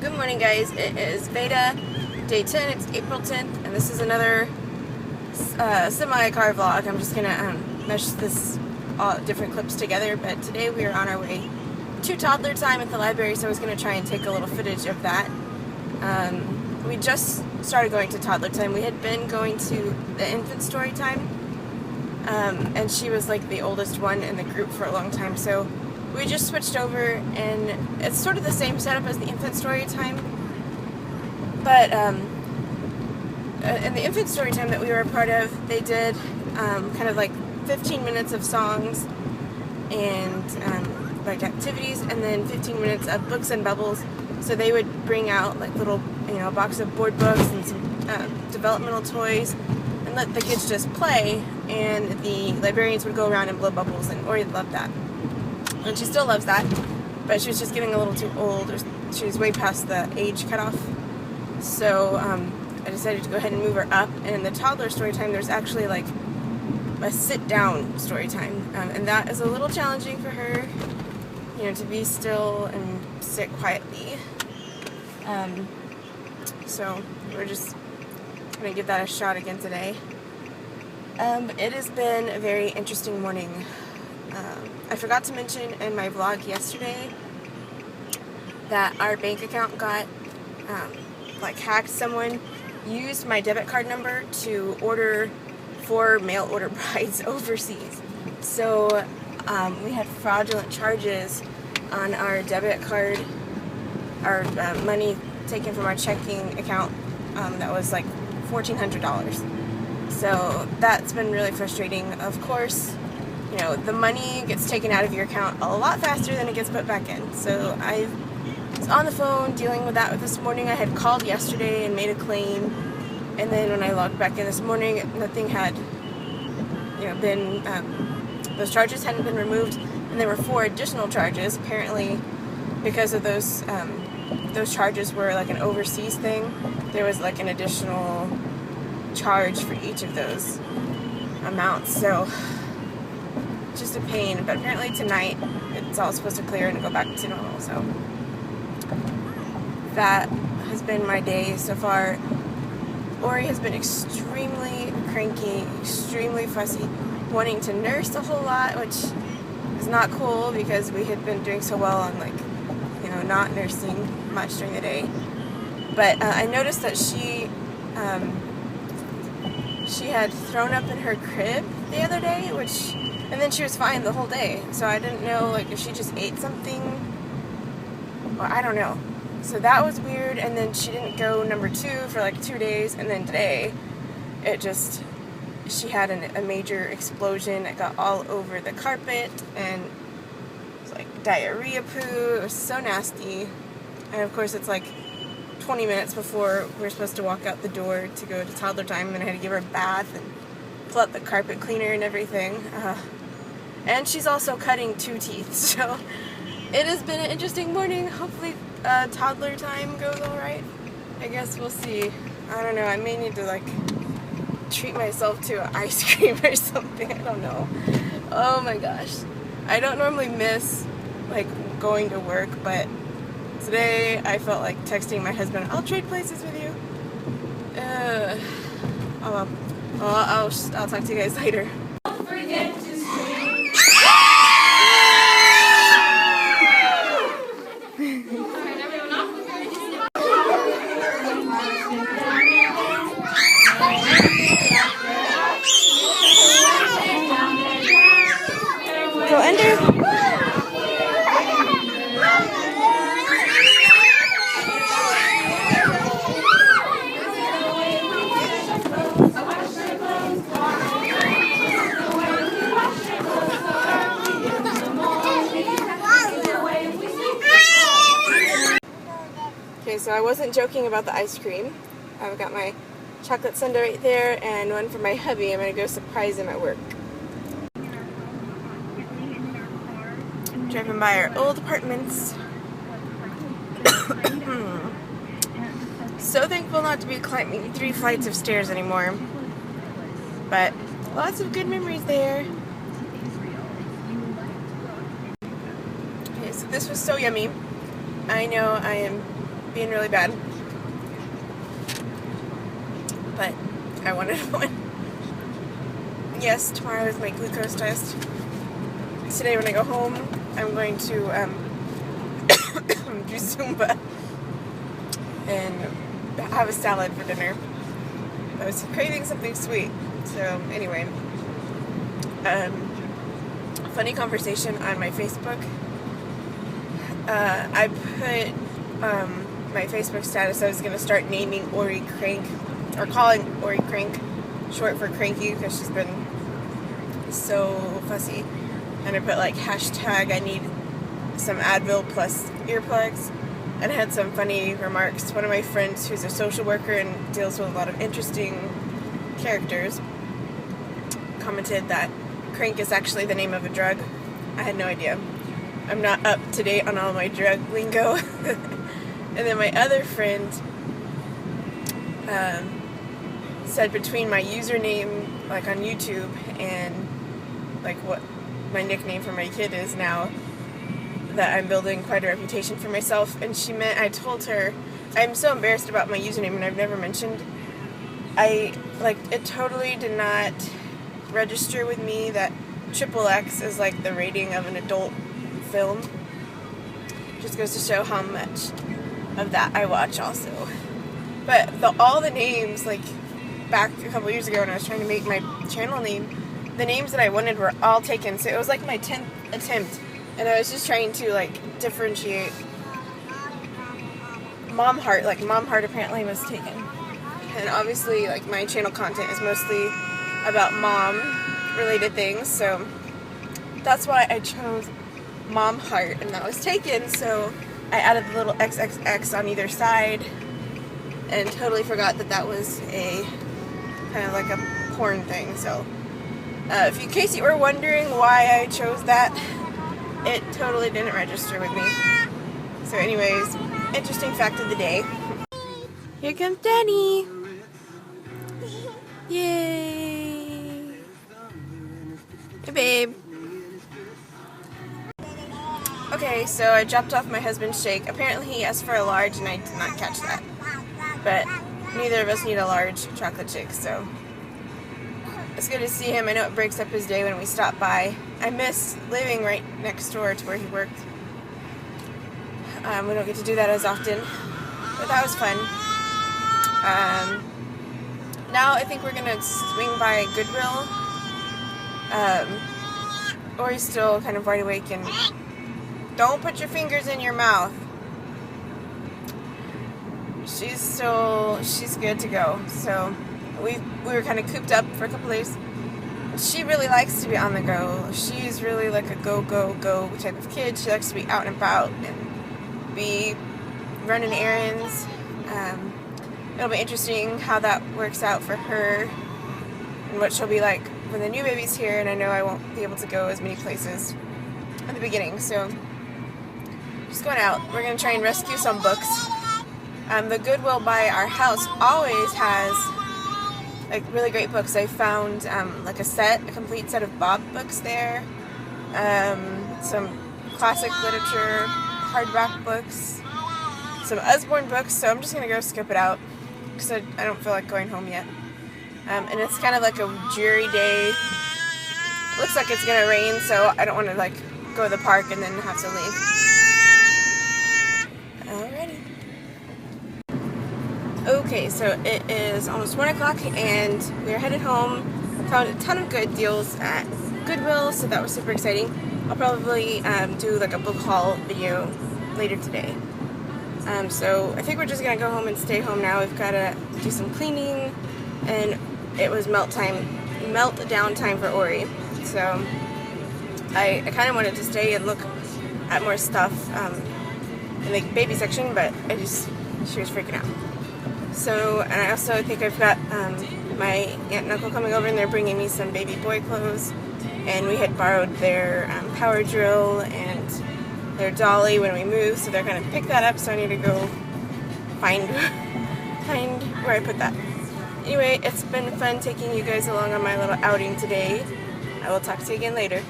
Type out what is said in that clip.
Good morning, guys. It is VEDA day 10. It's April 10th, and this is another semi-car vlog. I'm just gonna mesh this all different clips together, but today we are on our way to toddler time at the library, so I was gonna try and take a little footage of that. We just started going to toddler time. We had been going to the infant story time, and she was like the oldest one in the group for a long time, so we just switched over, and it's sort of the same setup as the infant story time, but in the infant story time that we were a part of, they did kind of like 15 minutes of songs and like activities, and then 15 minutes of books and bubbles. So they would bring out like little, a box of board books and some developmental toys and let the kids just play, and the librarians would go around and blow bubbles, and Ori loved that. And she still loves that, but she was just getting a little too old, or she was way past the age cutoff. So I decided to go ahead and move her up. And in the toddler story time, there's actually like a sit-down story time, and that is a little challenging for her, to be still and sit quietly. So we're just gonna give that a shot again today. It has been a very interesting morning. I forgot to mention in my vlog yesterday that our bank account got hacked. Someone used my debit card number to order 4 mail order brides overseas. So we had fraudulent charges on our debit card, our money taken from our checking account that was like $1,400. So that's been really frustrating. Of course, the money gets taken out of your account a lot faster than it gets put back in. So I was on the phone dealing with that this morning. I had called yesterday and made a claim, and then when I logged back in this morning, nothing had, been, those charges hadn't been removed, and there were 4 additional charges. Apparently, because of those charges were like an overseas thing, there was like an additional charge for each of those amounts. So just a pain, but apparently tonight it's all supposed to clear and go back to normal. So that has been my day so far. Ori has been extremely cranky, extremely fussy, wanting to nurse a whole lot, which is not cool because we had been doing so well on not nursing much during the day. But I noticed that she had thrown up in her crib the other day, and then she was fine the whole day. So I didn't know if she just ate something, or I don't know. So that was weird. And then she didn't go number 2 for 2 days, and then today she had a major explosion. It got all over the carpet, and it was like diarrhea poo. It was so nasty. And of course it's 20 minutes before we're supposed to walk out the door to go to toddler time, and I had to give her a bath and pull out the carpet cleaner and everything. And she's also cutting 2 teeth, so it has been an interesting morning. Hopefully toddler time goes alright. I guess we'll see. I don't know, I may need to treat myself to an ice cream or something. I don't know. Oh my gosh. I don't normally miss going to work, but today I felt like texting my husband, I'll trade places with you. Oh well, I'll talk to you guys later. Don't forget to scream. Go under. Okay, so I wasn't joking about the ice cream. I've got my chocolate sundae right there, and one for my hubby. I'm going to go surprise him at work. Driving by our old apartments. So thankful not to be climbing 3 flights of stairs anymore. But lots of good memories there. Okay, so this was so yummy. I know I am being really bad. But I wanted one. Yes, tomorrow is my glucose test. Today when I go home, I'm going to do Zumba and have a salad for dinner. I was craving something sweet. So anyway, funny conversation on my Facebook. I put my Facebook status I was going to start naming Ori Crank, or calling Ori Crank, short for Cranky, because she's been so fussy. And I put like hashtag I need some Advil plus earplugs, and I had some funny remarks. One of my friends who's a social worker and deals with a lot of interesting characters commented that Crank is actually the name of a drug. I had no idea. I'm not up to date on all my drug lingo. And then my other friend said between my username like on YouTube and like what my nickname for my kid is now, that I'm building quite a reputation for myself. And she meant, I told her, I'm so embarrassed about my username, and I've never mentioned, it totally did not register with me that XXX is like the rating of an adult film. Just goes to show how much of that I watch also. But all the names, like back a couple years ago when I was trying to make my channel name, the names that I wanted were all taken. So it was like my 10th attempt, and I was just trying to like differentiate. Mom Heart apparently was taken. And obviously like my channel content is mostly about mom related things, so that's why I chose Mom Heart, and that was taken. So I added the little XXX on either side and totally forgot that was a kind of like a porn thing. So in case you were wondering why I chose that, it totally didn't register with me. So anyways, interesting fact of the day. Here comes Danny. Yay. Hey babe. Okay, so I dropped off my husband's shake. Apparently he asked for a large and I did not catch that. But neither of us need a large chocolate shake, so it's good to see him. I know it breaks up his day when we stop by. I miss living right next door to where he worked. We don't get to do that as often, but that was fun. Now I think we're gonna swing by Goodwill. Ori's still kind of wide awake, and don't put your fingers in your mouth. She's good to go. So we were kind of cooped up for a couple days. She really likes to be on the go. She's really like a go, go, go type of kid. She likes to be out and about and be running errands. It'll be interesting how that works out for her and what she'll be like when the new baby's here, and I know I won't be able to go as many places at the beginning, so just going out. We're going to try and rescue some books. The Goodwill by our house always has like really great books. I found like a complete set of Bob books there, some classic literature, hardback books, some Usborne books, so I'm just going to go scope it out because I don't feel like going home yet. And it's kind of like a dreary day. Looks like it's going to rain, so I don't want to like go to the park and then have to leave. Alrighty. Okay, so it is almost 1 o'clock and we're headed home. Found a ton of good deals at Goodwill, so that was super exciting. I'll probably do like a book haul video later today. So I think we're just gonna go home and stay home now. We've gotta do some cleaning, and it was meltdown time for Ori. So I kind of wanted to stay and look at more stuff in the baby section, but she was freaking out. So, and I also think I've got my aunt and uncle coming over, and they're bringing me some baby boy clothes, and we had borrowed their power drill and their dolly when we moved, so they're going to pick that up, so I need to go find where I put that. Anyway, it's been fun taking you guys along on my little outing today. I will talk to you again later.